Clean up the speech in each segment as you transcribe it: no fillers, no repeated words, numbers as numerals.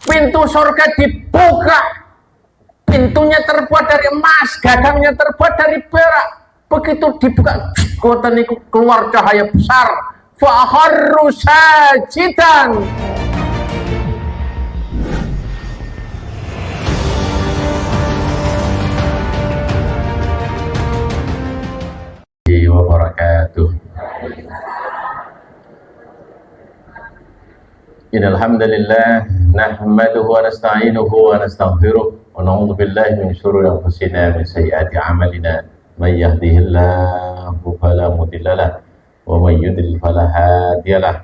pintu surga dibuka, pintunya terbuat dari emas, gagangnya terbuat dari perak. Begitu dibuka, kota niku keluar cahaya besar, fa'harru sajidan. Wabarakatuh. Innal hamdalillah nahmaduhu wa nasta'inuhu wa nastaghfiruh wa na'udzu billahi min shururi anfusina wa min sayyiati a'malina may yahdihillahu fala mudilla lahu wa may yudlil fala hadiya lahu.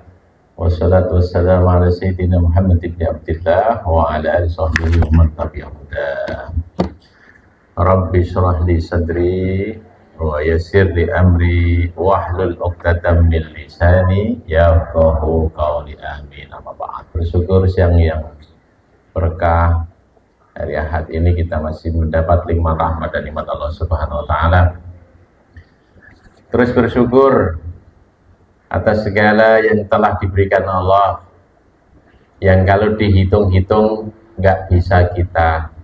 Wassalatu wassalamu ala sayyidina Muhammad ibn Abdillah wa ala alihi sahbihi wa man tabi'ahu. Rabbi shrah li sadri wa yassir li amri wahlul 'uqdatam min lisani yafqahu qawli, amin. Amma ba'd. Bersyukur siang yang berkah hari Ahad ini kita masih mendapat limpahan rahmat dan nikmat Allah Subhanahu wa taala. Terus bersyukur atas segala yang telah diberikan Allah, yang kalau dihitung-hitung nggak bisa kita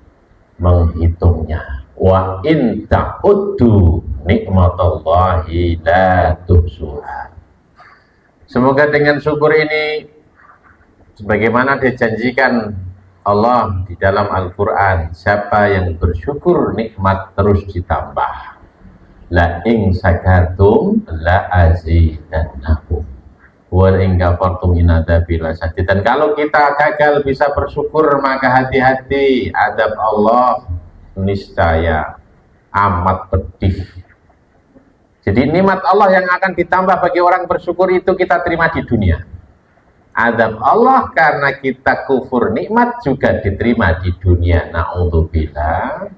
menghitungnya. Wa in ta'uddu nikmatallahi la tuhsuha. Semoga dengan syukur ini, sebagaimana dijanjikan Allah di dalam Al-Quran, siapa yang bersyukur nikmat terus ditambah. La in syakartum la azidannakum wa in kafartum inna adzabi lasyadid. Dan kalau kita gagal bisa bersyukur, maka hati-hati, adab Allah niscaya amat pedih. Jadi nikmat Allah yang akan ditambah bagi orang bersyukur itu kita terima di dunia. Adab Allah karena kita kufur nikmat juga diterima di dunia. Na'udzubillah.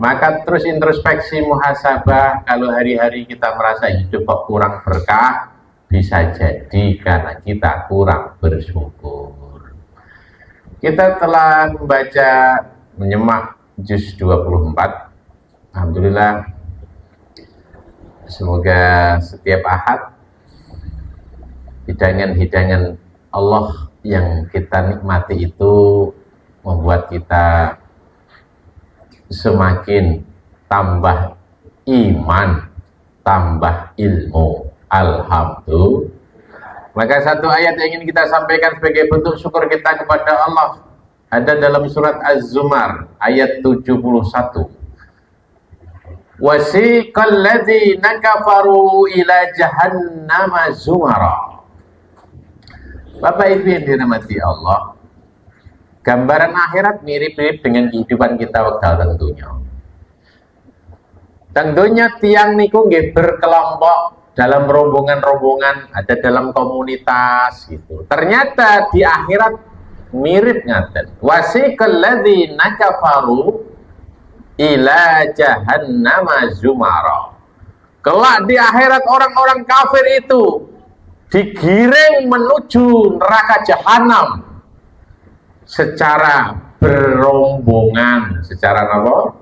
Maka terus introspeksi muhasabah. Kalau hari-hari kita merasa hidup kok kurang berkah, bisa jadi karena kita kurang bersyukur. Kita telah membaca, menyemak juz 24. Alhamdulillah, semoga setiap Ahad hidangan-hidangan Allah yang kita nikmati itu membuat kita semakin tambah iman, tambah ilmu. Alhamdulillah. Maka satu ayat yang ingin kita sampaikan sebagai bentuk syukur kita kepada Allah ada dalam surat Az-Zumar ayat 71. Wasiqal ladzina kafaru ila jahannama zumara. Bapak Ibu yang dirahmati Allah, gambaran akhirat mirip-mirip dengan kehidupan kita waktu tentunya. Tentunya tiang niku nggih berkelompok dalam rombongan-rombongan, ada dalam komunitas gitu. Ternyata di akhirat mirip ngaten. Wasiqal ladzina kafaru ila jahannama zumara. Kelak di akhirat orang-orang kafir itu digiring menuju neraka jahanam secara berombongan. Secara apa?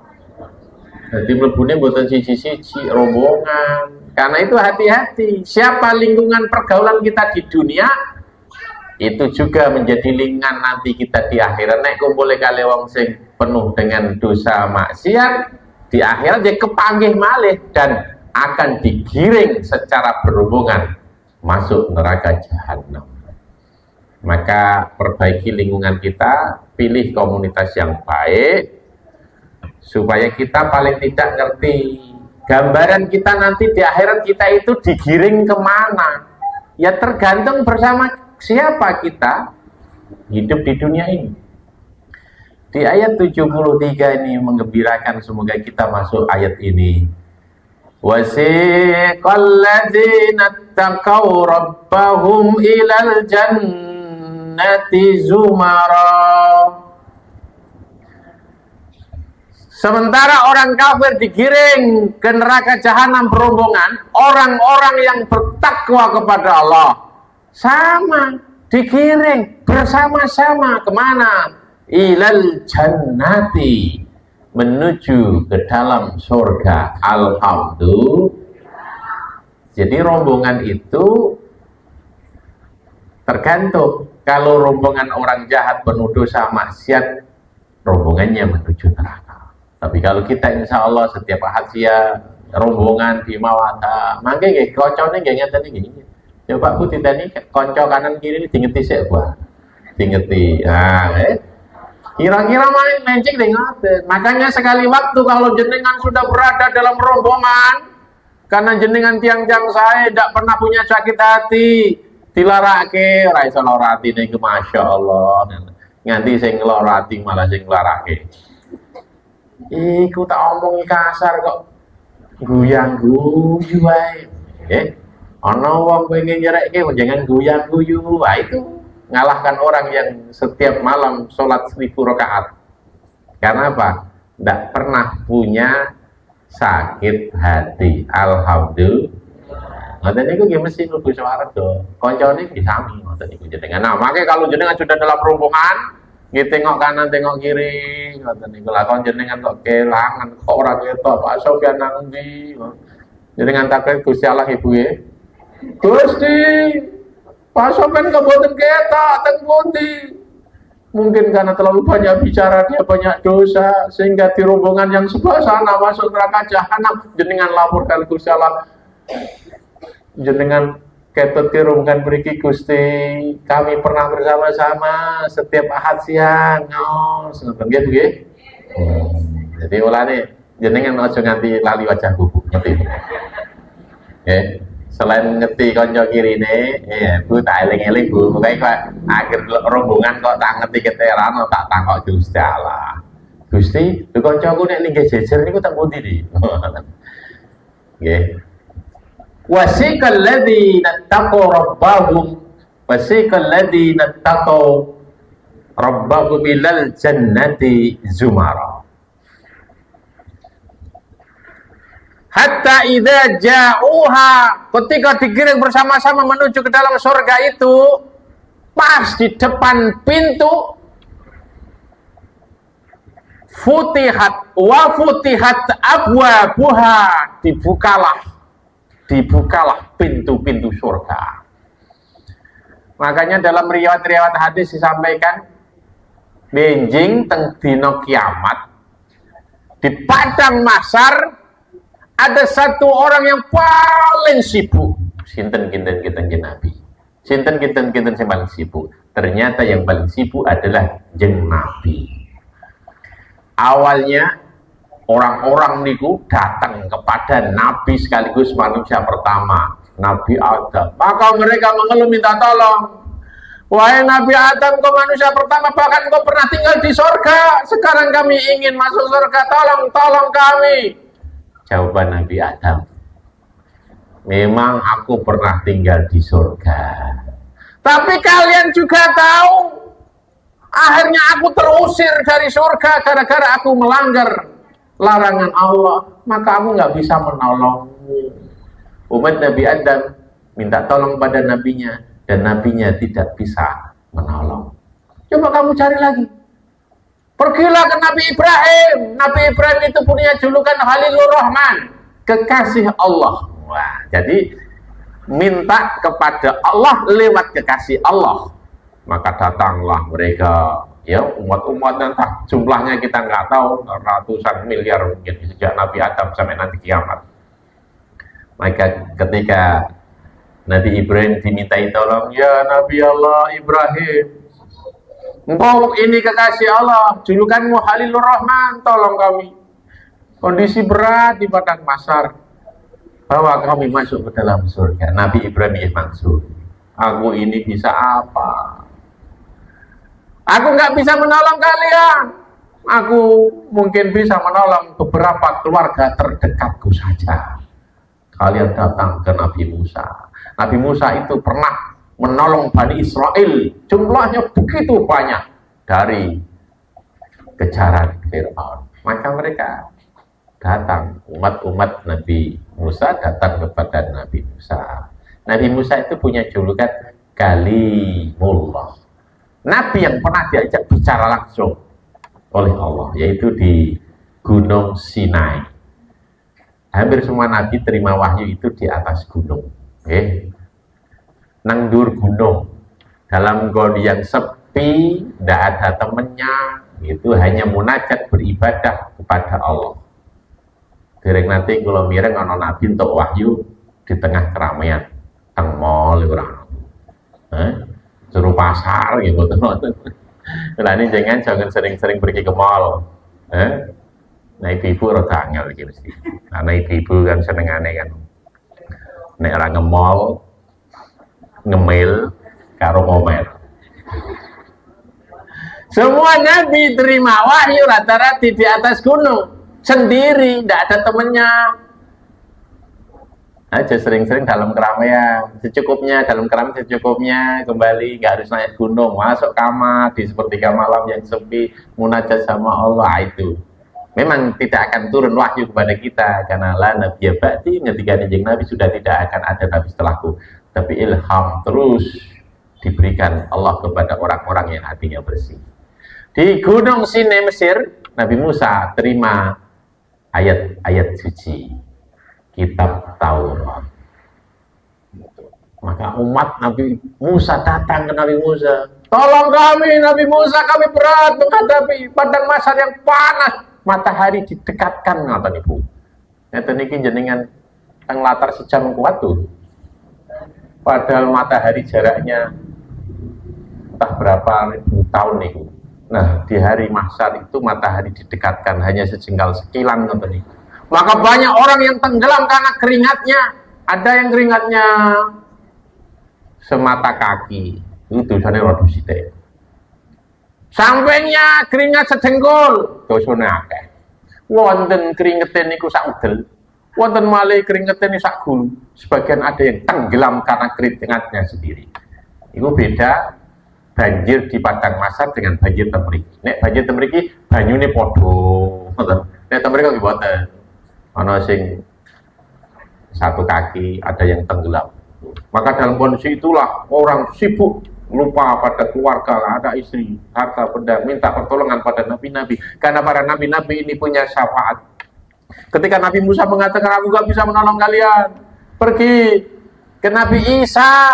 Jadi mlebune mboten siji-siji, rombongan. Karena itu hati-hati. Siapa lingkungan pergaulan kita di dunia, itu juga menjadi lingkungan nanti kita di akhirat. Nek kumpul kali wong sing penuh dengan dosa maksiat, di akhirat dia kepanggih malih dan akan digiring secara berhubungan masuk neraka jahanam. Maka perbaiki lingkungan kita, pilih komunitas yang baik supaya kita paling tidak ngerti gambaran kita nanti di akhirat kita itu digiring kemana. Ya tergantung bersama siapa kita hidup di dunia ini. Di ayat 73 ini menggembirakan, semoga kita masuk ayat ini. Wasiqal ladzina taqaw rabbahum ilal jannati zumara. Sementara orang kafir digiring ke neraka jahanam berombongan, orang-orang yang bertakwa kepada Allah sama digiring bersama-sama kemana? Ilal jannati, menuju ke dalam surga. Alhamdulillah. Jadi rombongan itu tergantung Kalau rombongan orang jahat penuh dosa maksiat, rombongannya menuju neraka. Tapi kalau kita insya Allah setiap hasia rombongan di mawata, mangke nggih koncone nggih ngeten iki. Coba Bu titeni konco kanan kiri ini dingeti sik, Bu. Dingeti. Nah, kira-kira main mencik deh ngaten. Makanya sekali waktu kalau jenengan sudah berada dalam rombongan, karena jenengan tiang-tiang saya tidak pernah punya sakit hati, dilarake ora iso lorati niku masyaallah. Nganti sing nglorati malah sing nglarake. Iku tak omongi kasar kok guyang guyu wae. Ana wong pengen nyerekke jangan guyang guyu. Wah itu ngalahkan orang yang setiap malam sholat 1000 rakaat. Karena apa? Tidak pernah punya sakit hati. Alhamdulillah. Ngoten niku nggih mesti mlebu swarga. Kancane nggih sami ngoten niku jenengan. Nah, makanya kalau jenengan sudah dalam rombongan, nggih tengok kanan tengok kiri, ngoten niku. Lah kon jenengan kok kelangan kok ora ketok Pak Sofyan nang ndi. Jenengan takut Gusti Allah Ibu ya. Gusti, Pak Sofyan kok boten ketok teng pundi? Mungkin karena terlalu banyak bicara, dia banyak dosa, sehingga di rombongan yang sebelah sana masuk neraka jahanam. Jenengan laporkan Gusti Allah. Jenengan ketut rombongan beriki Gusti, kami pernah bersama-sama setiap ahad siang. Oh, sebenarnya nggih. Jadi ulane jenengan aja nganti lali wajah bubu, ngerti. Selain ngerti konco kirine, Bu tak eling-eling Bu, pokoke akhir rombongan kok tak ngerti keteran tak takok Gusti Allah. Gusti, lho koncoku nek ning jejer niku tak pundi iki? Nggih. Wasiqal ladzina taqaw rabbahum ilal jannati zumara. Hatta idza ja'uha, ketika digiring bersama-sama menuju ke dalam surga itu, pas di depan pintu, futihat abwabuha, dibukalah pintu-pintu surga. Makanya dalam riwayat-riwayat hadis disampaikan, benjing teng dina kiamat di padang mahsyar ada satu orang yang paling sibuk. Sinten kinten Nabi. Sinten kinten yang paling sibuk. Ternyata yang paling sibuk adalah jeng Nabi. Awalnya orang-orang niku datang kepada Nabi sekaligus manusia pertama, Nabi Adam. Maka mereka mengeluh minta tolong. Wahai Nabi Adam, kau manusia pertama, bahkan kau pernah tinggal di surga. Sekarang kami ingin masuk surga, tolong kami. Jawaban Nabi Adam, memang aku pernah tinggal di surga, tapi kalian juga tahu akhirnya aku terusir dari surga gara-gara aku melanggar larangan Allah. Maka aku nggak bisa menolongmu. Umat Nabi Adam minta tolong pada nabinya, dan nabinya tidak bisa menolong. Coba kamu cari lagi. Pergilah ke Nabi Ibrahim. Nabi Ibrahim itu punya julukan Khalilur Rahman, kekasih Allah. Wah, jadi minta kepada Allah lewat kekasih Allah. Maka datanglah mereka, ya umat-umat, entah jumlahnya kita nggak tahu, ratusan miliar mungkin sejak Nabi Adam sampai nanti kiamat. Maka ketika Nabi Ibrahim dimintai tolong, ya Nabi Allah Ibrahim, engkau ini kekasih Allah, julukanmu Khalilur Rahman, tolong kami. Kondisi berat di padang mahsyar, bawa kami masuk ke dalam surga. Nabi Ibrahim maksud, aku ini bisa apa? Aku nggak bisa menolong kalian. Aku mungkin bisa menolong beberapa keluarga terdekatku saja. Kalian datang ke Nabi Musa. Nabi Musa itu pernah menolong Bani Israel, jumlahnya begitu banyak dari kejaran Fir'aun. Maka mereka datang, umat-umat Nabi Musa datang kepada Nabi Musa. Nabi Musa itu punya julukan Kalimullah, Nabi yang pernah diajak bicara langsung oleh Allah, yaitu di Gunung Sinai. Hampir semua Nabi terima wahyu itu di atas gunung. Nang dur gunung, dalam kondisi yang sepi, tidak ada temennya, itu hanya munajat beribadah kepada Allah. Dereng nanti kalau mireng ana nabi untuk wahyu di tengah keramaian, teng mall ora. Suruh pasar gitu. Nah ini jangan sering-sering pergi ke mall. Nah ibu-ibu rada angel iki mesti. Nah ibu-ibu kan senengane kan. Nek ora ke mall ngemil karo ngomel. Semua nabi terima wahyu rata-rata di atas gunung sendiri, tidak ada temennya. Aja sering-sering dalam keramaian, secukupnya, dalam keramaian secukupnya, kembali, nggak harus naik gunung, masuk kamar di sepertiga malam yang sepi, munajat sama Allah. Itu memang tidak akan turun wahyu kepada kita, karena la nabiyya ba'di, ketika kanjeng Nabi sudah tidak akan ada nabi setelahku, tapi ilham terus diberikan Allah kepada orang-orang yang hatinya bersih. Di Gunung Sinai Mesir, Nabi Musa terima ayat-ayat suci kitab Taurat. Maka umat Nabi Musa datang ke Nabi Musa, tolong kami Nabi Musa, kami berat menghadapi padang mahsyar yang panas, matahari didekatkan, ngoten niku. Ngeten niki jenengan teng latar sejam kuat tuh. Padahal matahari jaraknya entah berapa ribu tahun niku. Nah, di hari mahsyar itu matahari didekatkan hanya sejengkal sekilan ngoten niku. Maka banyak orang yang tenggelam karena keringatnya. Ada yang keringatnya semata kaki, itu dosane rada sithik. Sampingnya keringat sedengkul, dosane akeh. Wonten keringetnya niku sak udel, wonten malih keringetnya sak gulu. Sebagian ada yang tenggelam karena keringatnya sendiri. Itu beda banjir di padang mahsyar dengan banjir temriki. Nek banjir temriki banyune padha, ngoten. Nek temriki nggih boten. Ana sing satu kaki, ada yang tenggelam. Maka dalam kondisi itulah orang sibuk, lupa pada keluarga, ada istri, harta benda, minta pertolongan pada nabi-nabi. Karena para nabi-nabi ini punya syafaat. Ketika Nabi Musa mengatakan, aku gak bisa menolong kalian, pergi ke Nabi Isa.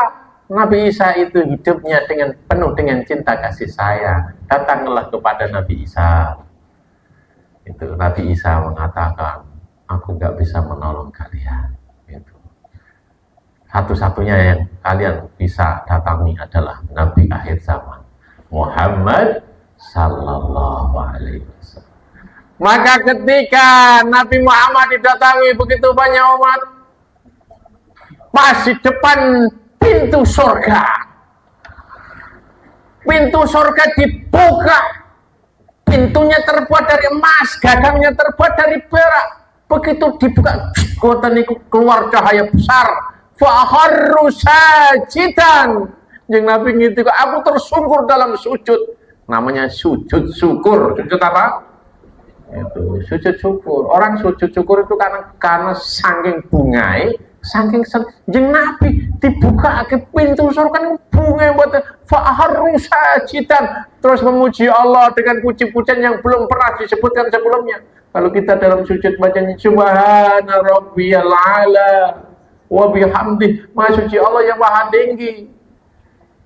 Nabi Isa itu hidupnya penuh dengan cinta kasih sayang. Datanglah kepada Nabi Isa. Itu Nabi Isa mengatakan, aku gak bisa menolong kalian. Itu satu-satunya yang kalian bisa datangi adalah Nabi akhir zaman, Muhammad Sallallahu Alaihi Wasallam. Maka ketika Nabi Muhammad didatangi begitu banyak umat, pas di depan pintu surga, pintu surga dibuka, pintunya terbuat dari emas, gagangnya terbuat dari perak. Begitu dibuka, kota niku keluar cahaya besar, faharru sajidan. Yang Nabi ngitu, aku tersungkur dalam sujud. Namanya sujud syukur. Sujud apa? Itu sujud syukur. Orang sujud syukur itu karena saking bungai, saking jeung Nabi dibuka ke pintu surga bunga buat faharru sajidan, terus memuji Allah dengan puji-pujian yang belum pernah disebutkan sebelumnya. Kalau kita dalam sujud bacanya subhana rabbiyal a'la wa bihamdi, maha suci Allah yang maha tinggi.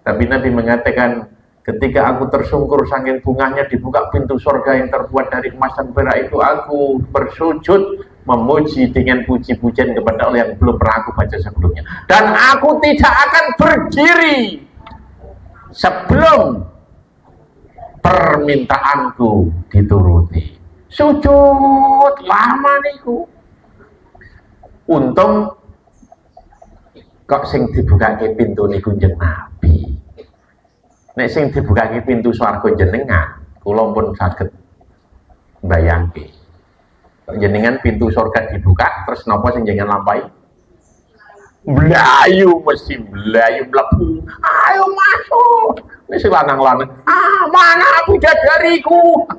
Tapi Nabi mengatakan, ketika aku tersungkur saking bunganya dibuka pintu surga yang terbuat dari emas dan perak itu, aku bersujud memuji dengan puji-pujian kepada Allah yang belum pernah aku baca sebelumnya. Dan aku tidak akan berdiri sebelum permintaanku dituruti. Sujud lama niku. Untung kok sing dibukake pintu niku jeneng Nabi. Nek sing dibukake pintu swarga jenengan, kula pun saged mbayangke. Jenengan pintu surga dibuka, terus napa sing jenengan lampahi? Melayu, mesti melayu mlebu. Ayo masuk. Wis lanang-lanang. Mana bidadariku?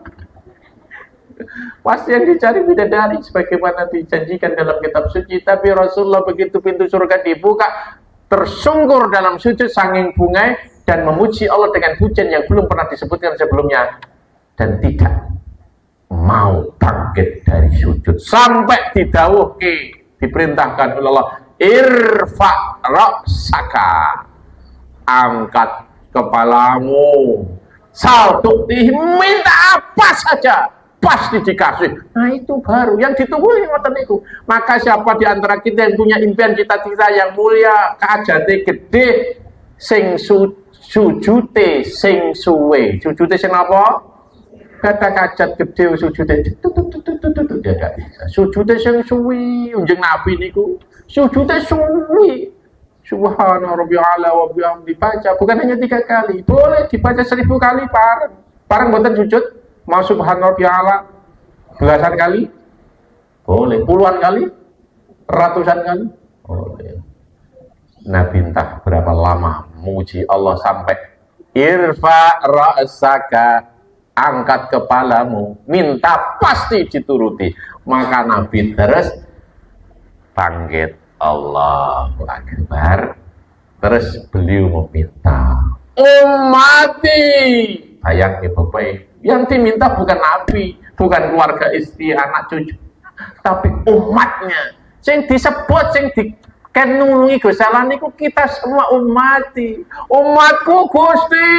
Pasti yang dicari bidadari sebagaimana dijanjikan dalam kitab suci. Tapi Rasulullah begitu pintu surga dibuka, tersungkur dalam sujud saking bungai dan memuji Allah dengan pujian yang belum pernah disebutkan sebelumnya, dan tidak mau bangkit dari sujud sampai didhawuhke, diperintahkan oleh Allah, irfa ra'saka, angkat kepalamu. Saltuk minta apa saja pasti dikasih. Nah itu baru yang ditunggu ngoten niku. Maka siapa di antara kita yang punya impian cita-cita yang mulia, keajate gede, sing sujute sing suwe. Sujute sing apa? Kata kajat gede sujute dia gak bisa. Sujute sing suwi, unjeng Nabi niku. Sujute suwi. Subhana rabbiyal a'la wa bihamdi, dibaca bukan hanya 3 kali, boleh dibaca 1000 kali bareng mboten sujud. Mau subhana rabbiyal a'la belasan kali, boleh puluhan kali, ratusan kali, boleh. Nabi entah berapa lama muji Allah sampai irfa ra'saka, angkat kepalamu, minta pasti dituruti. Maka Nabi terus bangkit, Allahu Akbar. Terus beliau meminta, ummati, bayang bapak, yang diminta bukan Nabi, bukan keluarga, istri, anak, cucu, tapi umatnya. Sing disebut, sing dikenulungi Gusti Allah niku kita semua ummati. Umatku Gusti,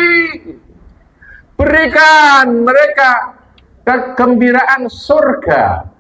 berikan mereka kegembiraan surga.